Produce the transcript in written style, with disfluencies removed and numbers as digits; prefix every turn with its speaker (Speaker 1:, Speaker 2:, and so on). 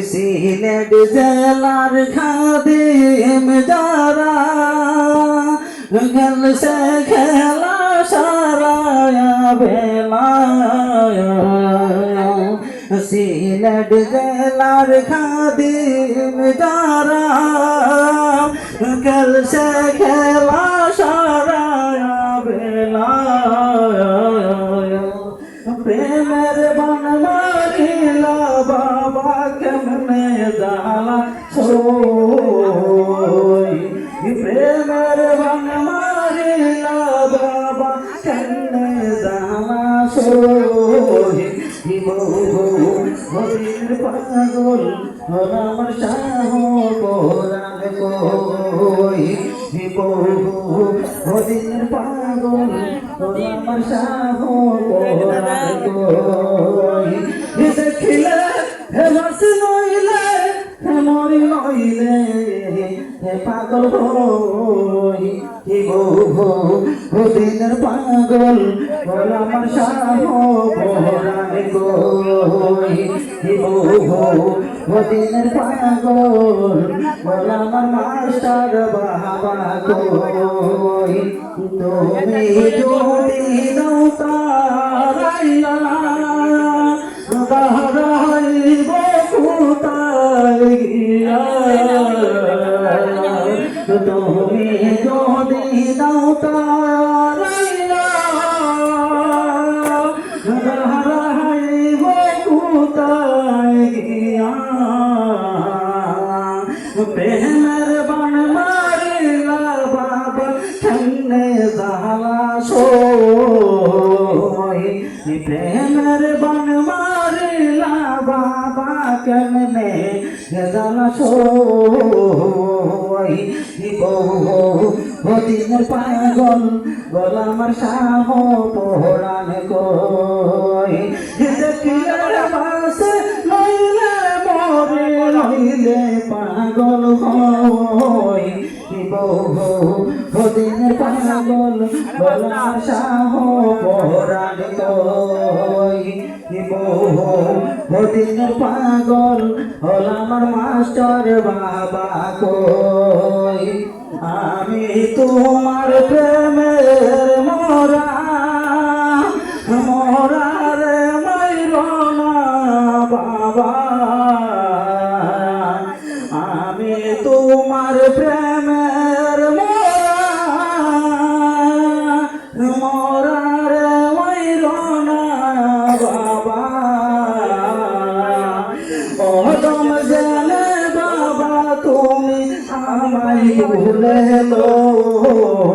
Speaker 1: সিলেট জেলার খাদিম যারা খেলছে খেলা সারায়া বেলা সিলেট জেলার খাদিম যারা খেলছে খেলা সারায়া বেলা প্রেমের বান মারিলা বাবা কেমনে জালা সোই প্রেমের বান মারিলা বাবা কেমনে জালা সোই হরির পাগল আমার শাহ কোরআন কই হরির পাগল আমার শাহ কোরআন কই দেখিলে হে বাস নইলে হে মরি নইলে হে পাগল হই হরির পাগল আমার শাহ কোরআন কই হরির পাগল আমার মাস্টার বাবা কই তুমি যদি নৌকারাইয়া বাহারাইব কোথায় গিয়া তুমি যদি নৌকারাইয়া বাহারাইব কোথায় গিয়া প্রেমের বান মারিলা বাবা কেমনে জালা সোই প্রেমের বান মারিলা বাবা কেমনে জালা সোই হদিনের পাগল গোলামার শাহ পোড়ান কই দেখিলে বাসে নইলে মরে নইলে পাগল হই হদিনের পাগল গোলামার শাহ পোড়ান কই হদিনের পাগল হল আমার মাস্টার বাবা কই আমি তোমার প্রেমের মরা মরারে মাইরনা বাবা আমি তোমার প্রেমের মরারে মাইরনা বাবা অদম জানে বাবা তুমি আমায় ভুলে লো